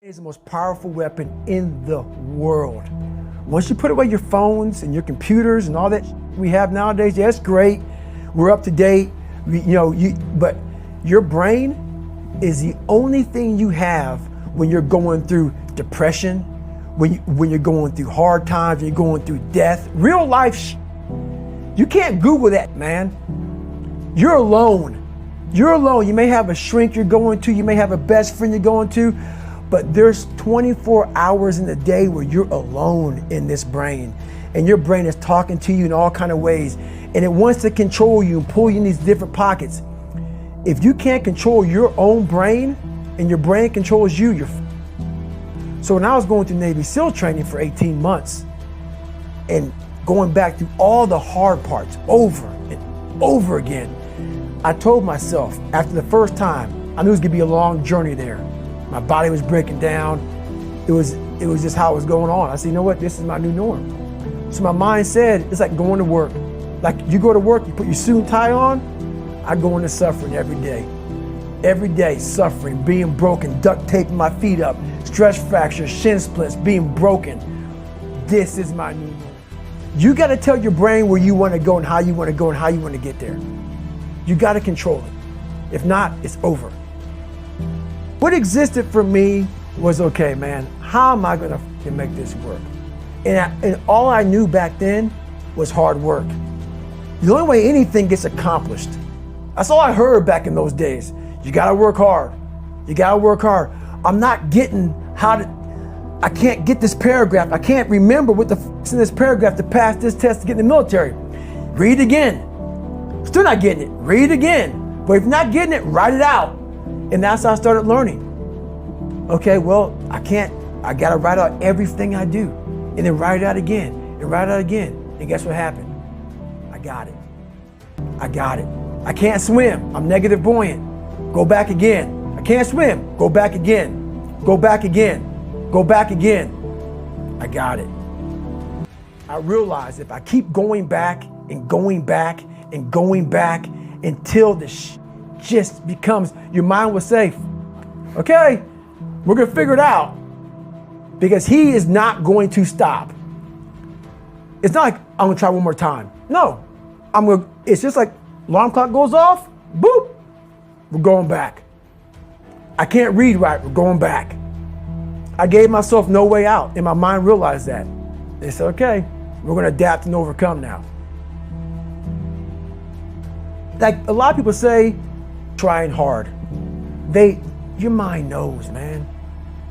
It's the most powerful weapon in the world. Once you put away your phones and your computers and all that we have nowadays, yeah, it's great. We're up to date, but your brain is the only thing you have when you're going through depression, when you're going through hard times, when you're going through death, real life. You can't Google that, man. You're alone. You're alone. You may have a shrink you're going to, you may have a best friend you're going to, but there's 24 hours in the day where you're alone in this brain, and your brain is talking to you in all kinds of ways, and it wants to control you and pull you in these different pockets. If you can't control your own brain and your brain controls you, you're So when I was going through Navy SEAL training for 18 months and going back through all the hard parts over and over again, I told myself after the first time, I knew it was gonna be a long journey there. My body was breaking down. It was just how it was going on. I said, you know what, this is my new norm. So my mind said, it's like going to work. Like you go to work, you put your suit and tie on, I go into suffering every day. Every day suffering, being broken, duct taping my feet up, stress fractures, shin splints, being broken. This is my new norm. You gotta tell your brain where you wanna go and how you wanna go and how you wanna get there. You gotta control it. If not, it's over. What existed for me was, okay, man, how am I gonna make this work? And all I knew back then was hard work. The only way anything gets accomplished. That's all I heard back in those days. You gotta work hard. You gotta work hard. I'm not getting I can't get this paragraph. I can't remember what the f***'s in this paragraph to pass this test to get in the military. Read again. Still not getting it. Read again. But if you're not getting it, write it out. And that's how I started learning. Okay, well, I gotta write out everything I do. And then write it out again, and write it out again. And guess what happened? I got it. I got it. I can't swim, I'm negative buoyant. Go back again. I can't swim, go back again. Go back again, go back again. I got it. I realized if I keep going back and going back and going back until the just becomes, your mind will say, okay, we're gonna figure it out, because he is not going to stop. It's not like I'm gonna try one more time. No, it's just like alarm clock goes off, boop, we're going back. I can't read right, we're going back. I gave myself no way out, and my mind realized that. They said, okay, we're gonna adapt and overcome now. Like a lot of people say, trying hard. Your mind knows, man.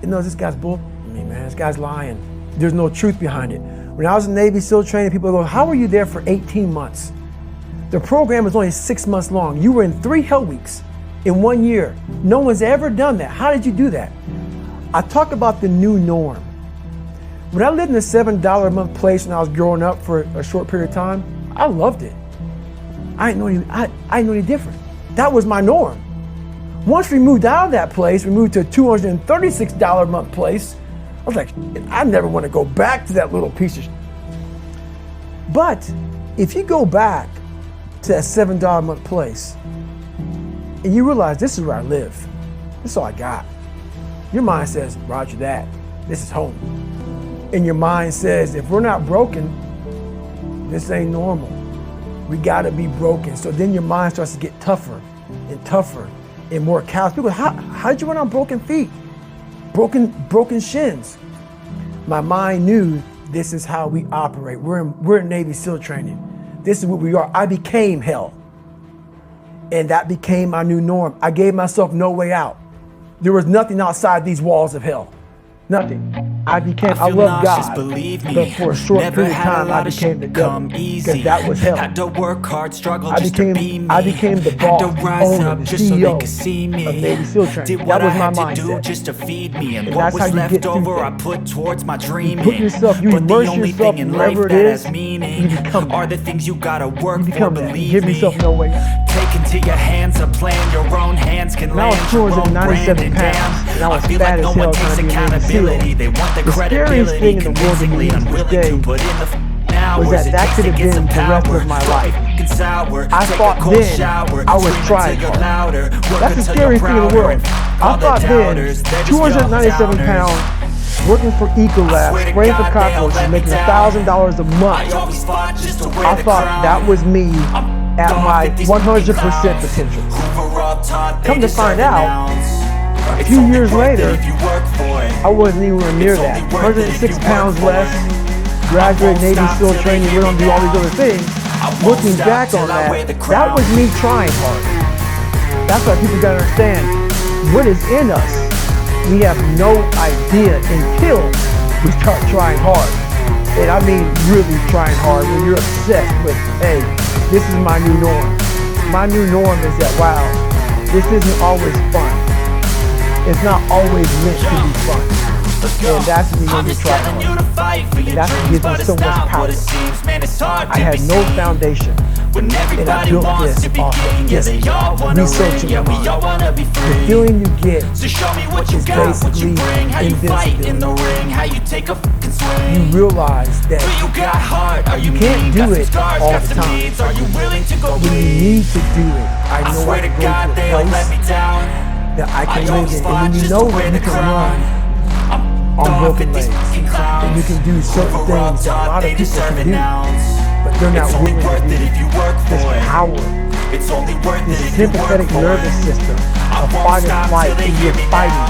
It knows this guy's bull. I mean, man, this guy's lying. There's no truth behind it. When I was in Navy SEAL training, people go, how were you there for 18 months? The program was only 6 months long. You were in 3 hell weeks in 1 year. No one's ever done that. How did you do that? I talk about the new norm. When I lived in a $7 a month place when I was growing up for a short period of time, I loved it. I didn't know any different. That was my norm. Once we moved out of that place, we moved to a $236 a month place. I was like, I never want to go back to that little piece of shit. But if you go back to that $7 a month place and you realize this is where I live, this is all I got. Your mind says, roger that, this is home. And your mind says, if we're not broken, this ain't normal. We gotta be broken. So then your mind starts to get tougher and tougher and more callous. People go, how'd you run on broken feet? Broken shins. My mind knew this is how we operate. We're in Navy SEAL training. This is what we are. I became hell. And that became my new norm. I gave myself no way out. There was nothing outside these walls of hell. Nothing. I love God, believe me. but for a short Never period of time, I became the devil, because that was hell. Had to work hard, struggle I just to be me. became the boss, Had to rise owner, up the just so CEO they could see me. of Navy SEAL training. Did That what was I my had to do mindset. just to feed me, and And what that's was how you left get through over I things. put towards my dreaming. Put yourself, you but the immerse only yourself thing in life wherever it that is, has meaning you become are that. the things you gotta work You for. become that. Believe Give me. yourself no way out. Take into your hands a plan, your own hands can And I was land your own 297 brand, and pounds, and I was feel fat like no as hell one takes trying to be a Navy accountability. SEAL. They want the The scariest credibility, thing in the world to convincingly me to this unwilling day to put in the hours was that it that takes could to have get been some the rest power. of my life. and sour. I Take thought a cold then shower, I was scream trying until you're hard. louder. Work That's the until scariest you're thing in the prouder, world. and I all the thought then, doubters, they're just 297 downers. pounds, working for Ecolab, Swear to spraying for God, they all cockroaches, let me making down. $1,000 a I month. always fought just to wear I the thought crown. that was me I'm at done my with these 100% clowns potential. who were all taught they Come to deserve find an out, ounce. a It's few only years worth it later, if you work for it. I wasn't anywhere near It's that. only worth it if 106 you pounds work for less, it. graduated Navy stop SEAL till training, they hear went on to me do all these now. other things. I won't Looking stop back till on I wear that, the that crown. was me trying hard. That's why people gotta understand what is in us. We have no idea until we start trying hard. And I mean really trying hard when you're obsessed with, hey, this is my new norm. My new norm is that, wow, this isn't always fun. It's not always meant to be fun. And that's when you're going to try hard. And that's what gives me so much power. I had no foundation. And I built this off of just researching the mind. The feeling you get is basically invincibility. You realize that you can't do it all the time. When you need to do it, I know I can go to a place that I can live in. And when you know that you can run on broken legs, and you can do certain things that a lot of people can do, but they're not willing to do. This power, this sympathetic nervous system of fight or flight, and you're fighting.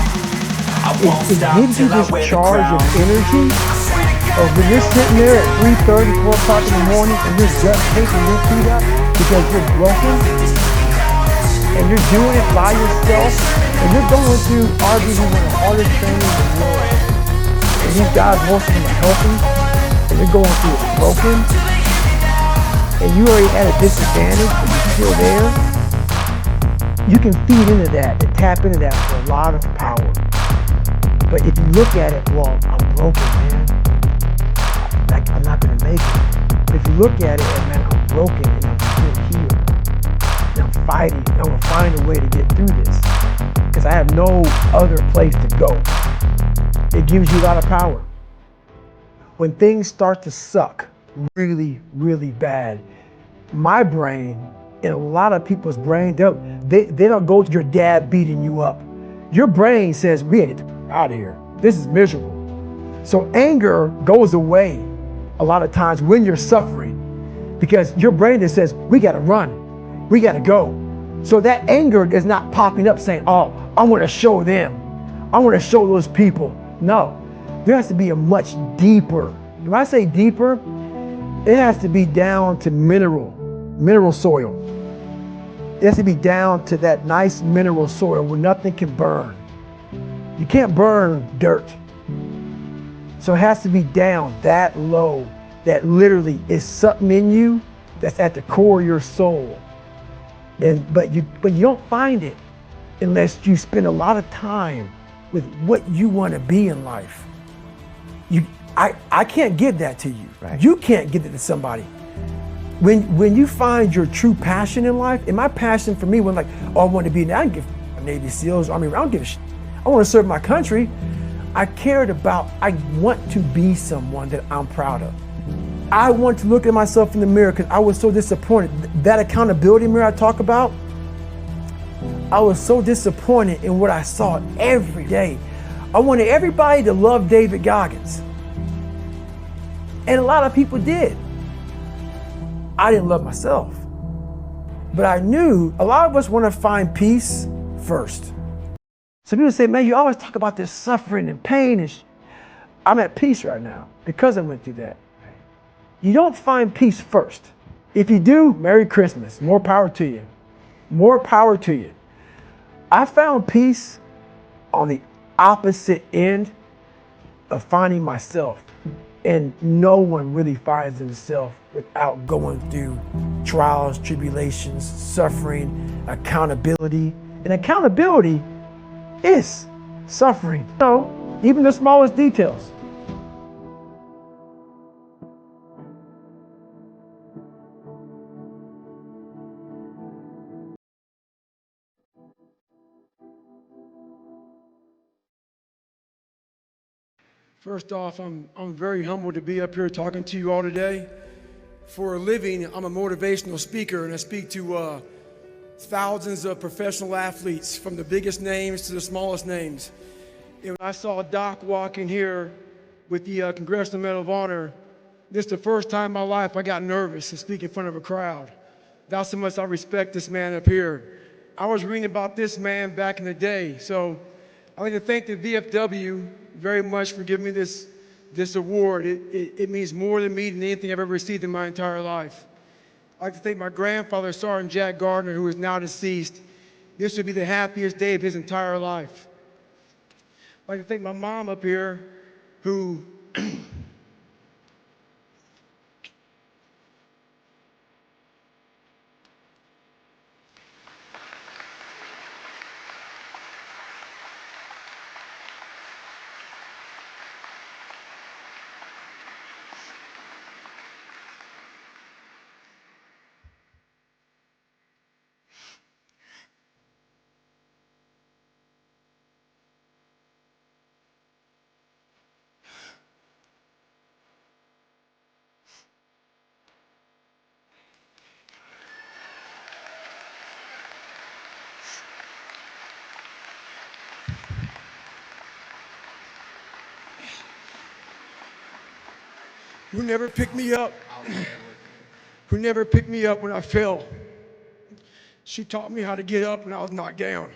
It gives you this charge of energy of when you're sitting there at 3:30, 4 o'clock in the morning, and you're just taking your feet up because you're broken, and you're doing it by yourself, and you're going through arguably one of the hardest training in the world. And these guys, most of them are healthy, and you're going through it broken, and you already at a disadvantage, but you're still there. You can feed into that and tap into that for a lot of power. But if you look at it, well, I'm broken, man. I'm not gonna make it. But if you look at it, and man, I'm broken and I'm still here. And I'm fighting. I'm gonna find a way to get through this because I have no other place to go. It gives you a lot of power. When things start to suck really, really bad, my brain and a lot of people's brain, they don't go to your dad beating you up. Your brain says, we gotta get out of here. This is miserable. So anger goes away a lot of times when you're suffering because your brain just says, we gotta run, we gotta go. So that anger is not popping up saying, oh, I wanna show them, I wanna show those people. No, there has to be a much deeper. When I say deeper, it has to be down to mineral soil. It has to be down to that nice mineral soil where nothing can burn. You can't burn dirt. So it has to be down that low, that literally is something in you that's at the core of your soul. But you don't find it unless you spend a lot of time with what you want to be in life. I can't give that to you. Right. You can't give it to somebody. When you find your true passion in life, and my passion for me was like, oh, I want to be, I don't give a Navy SEALs, Army, I don't give a shit. I want to serve my country. I want to be someone that I'm proud of. I want to look at myself in the mirror because I was so disappointed. That accountability mirror I talk about, I was so disappointed in what I saw every day. I wanted everybody to love David Goggins. And a lot of people did. I didn't love myself. But I knew a lot of us want to find peace first. Some people say, man, you always talk about this suffering and pain. I'm at peace right now because I went through that. You don't find peace first. If you do, Merry Christmas. More power to you. More power to you. I found peace on the opposite end of finding myself. And no one really finds themselves without going through trials, tribulations, suffering, accountability. And accountability is suffering. So, even the smallest details. First off, I'm very humbled to be up here talking to you all today. For a living, I'm a motivational speaker, and I speak to thousands of professional athletes, from the biggest names to the smallest names. And when I saw Doc walk in here with the Congressional Medal of Honor, this is the first time in my life I got nervous to speak in front of a crowd. That's how much I respect this man up here. I was reading about this man back in the day, so I'd like to thank the VFW very much for giving me this award. It means more to me than anything I've ever received in my entire life. I'd like to thank my grandfather, Sergeant Jack Gardner, who is now deceased. This would be the happiest day of his entire life. I'd like to thank my mom up here, who never picked me up, who never picked me up when I fell. She taught me how to get up when I was knocked down.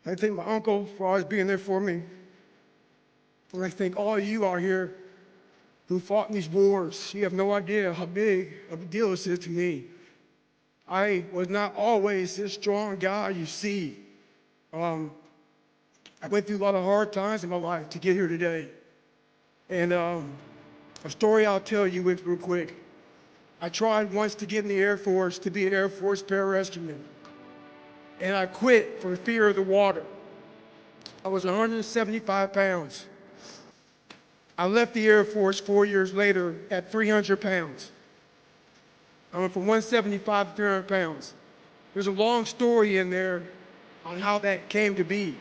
I thank my uncle for always being there for me. And I thank all of you out here who fought in these wars. You have no idea how big of a deal this is to me. I was not always this strong guy you see. I went through a lot of hard times in my life to get here today. And a story I'll tell you real quick. I tried once to get in the Air Force to be an Air Force pararescueman. And I quit for fear of the water. I was 175 pounds. I left the Air Force 4 years later at 300 pounds. I went from 175 to 300 pounds. There's a long story in there on how that came to be.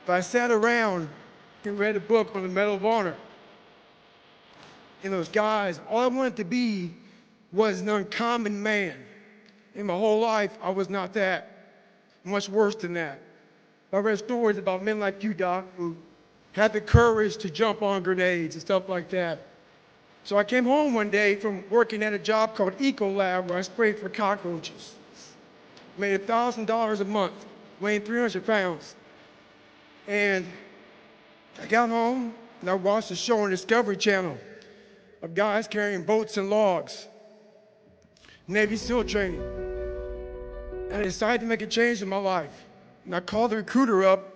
But I sat around and read a book on the Medal of Honor. And those guys, all I wanted to be was an uncommon man. In my whole life, I was not that. Much worse than that. I read stories about men like you, Doc, who had the courage to jump on grenades and stuff like that. So I came home one day from working at a job called Ecolab, where I sprayed for cockroaches. Made $1,000 a month, weighing 300 pounds. And I got home and I watched a show on Discovery Channel of guys carrying boats and logs, Navy SEAL training. And I decided to make a change in my life. And I called the recruiter up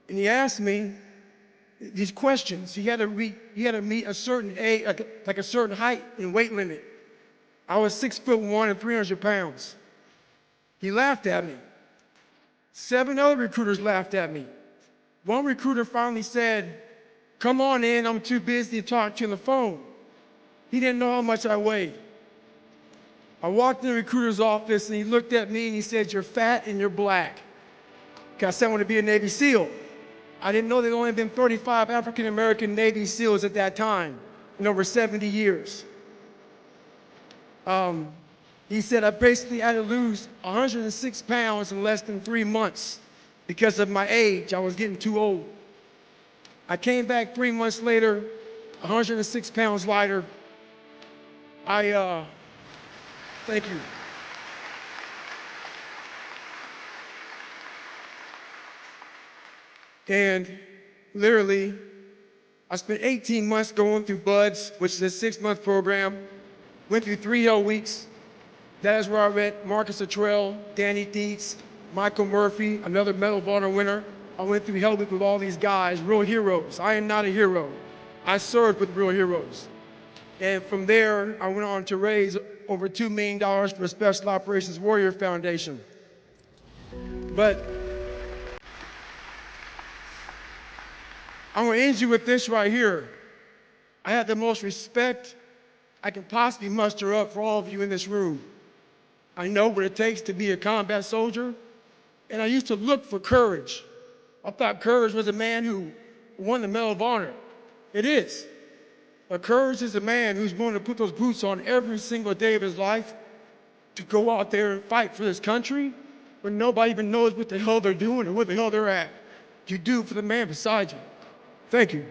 and he asked me these questions. He had to meet a certain age, like a certain height and weight limit. I was 6'1" and 300 pounds. He laughed at me. 7 other recruiters laughed at me. One recruiter finally said, "Come on in, I'm too busy to talk to you on the phone." He didn't know how much I weighed. I walked in the recruiter's office and he looked at me and he said, "You're fat and you're black." Because I said I wanted to be a Navy SEAL. I didn't know there'd only been 35 African-American Navy SEALs at that time in over 70 years. He said I basically had to lose 106 pounds in less than 3 months because of my age. I was getting too old. I came back 3 months later, 106 pounds lighter. Thank you. And literally, I spent 18 months going through BUDS, which is a 6-month program. Went through 3 hell weeks. That is where I met Marcus Luttrell, Danny Dietz, Michael Murphy, another Medal of Honor winner. I went through hell week with all these guys, real heroes. I am not a hero. I served with real heroes. And from there, I went on to raise over $2 million for the Special Operations Warrior Foundation. But I'm gonna end you with this right here. I have the most respect I can possibly muster up for all of you in this room. I know what it takes to be a combat soldier, and I used to look for courage. I thought courage was a man who won the Medal of Honor. It is. But courage is a man who's willing to put those boots on every single day of his life to go out there and fight for this country when nobody even knows what the hell they're doing or where the hell they're at. You do for the man beside you. Thank you.